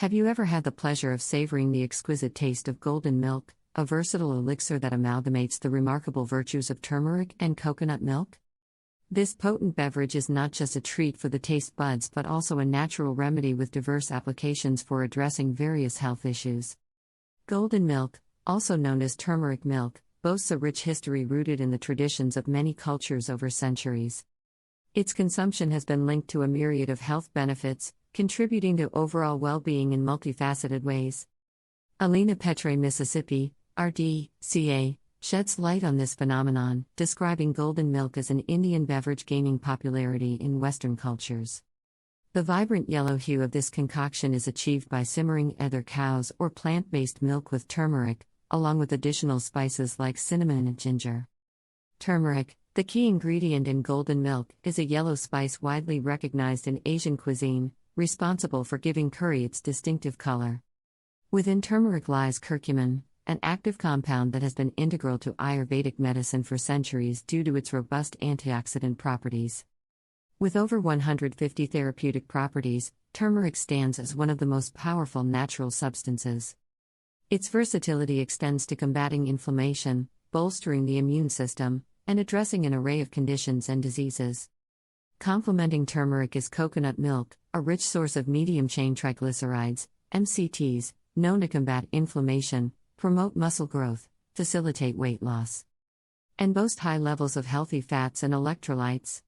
Have you ever had the pleasure of savoring the exquisite taste of golden milk, a versatile elixir that amalgamates the remarkable virtues of turmeric and coconut milk? This potent beverage is not just a treat for the taste buds but also a natural remedy with diverse applications for addressing various health issues. Golden milk, also known as turmeric milk, boasts a rich history rooted in the traditions of many cultures over centuries. Its consumption has been linked to a myriad of health benefits, contributing to overall well-being in multifaceted ways. Alina Petre, Mississippi, RD.ca, sheds light on this phenomenon, describing golden milk as an Indian beverage gaining popularity in Western cultures. The vibrant yellow hue of this concoction is achieved by simmering either cow's or plant-based milk with turmeric, along with additional spices like cinnamon and ginger. Turmeric, the key ingredient in golden milk, is a yellow spice widely recognized in Asian cuisine, responsible for giving curry its distinctive color. Within turmeric lies curcumin, an active compound that has been integral to Ayurvedic medicine for centuries due to its robust antioxidant properties. With over 150 therapeutic properties, turmeric stands as one of the most powerful natural substances. Its versatility extends to combating inflammation, bolstering the immune system, and addressing an array of conditions and diseases. Complementing turmeric is coconut milk, a rich source of medium-chain triglycerides, MCTs, known to combat inflammation, promote muscle growth, facilitate weight loss, and boast high levels of healthy fats and electrolytes.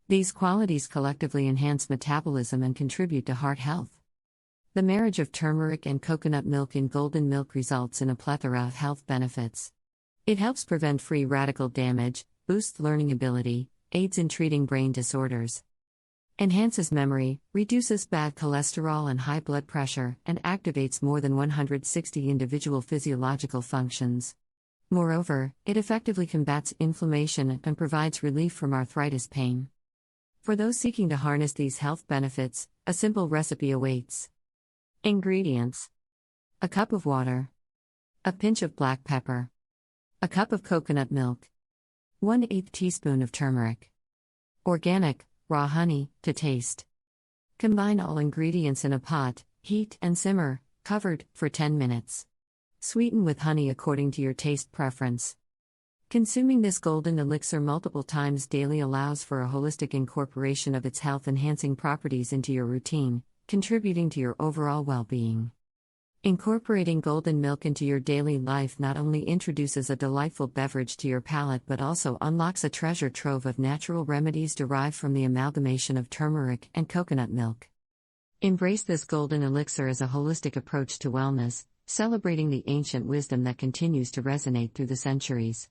These qualities collectively enhance metabolism and contribute to heart health. The marriage of turmeric and coconut milk in golden milk results in a plethora of health benefits. It helps prevent free radical damage, boosts learning ability, aids in treating brain disorders, enhances memory, reduces bad cholesterol and high blood pressure, and activates more than 160 individual physiological functions. Moreover, it effectively combats inflammation and provides relief from arthritis pain. For those seeking to harness these health benefits, a simple recipe awaits. Ingredients: a cup of water, a pinch of black pepper, a cup of coconut milk, 1/8 teaspoon of turmeric, organic, raw honey, to taste. Combine all ingredients in a pot, heat and simmer, covered, for 10 minutes. Sweeten with honey according to your taste preference. Consuming this golden elixir multiple times daily allows for a holistic incorporation of its health-enhancing properties into your routine, contributing to your overall well-being. Incorporating golden milk into your daily life not only introduces a delightful beverage to your palate but also unlocks a treasure trove of natural remedies derived from the amalgamation of turmeric and coconut milk. Embrace this golden elixir as a holistic approach to wellness, celebrating the ancient wisdom that continues to resonate through the centuries.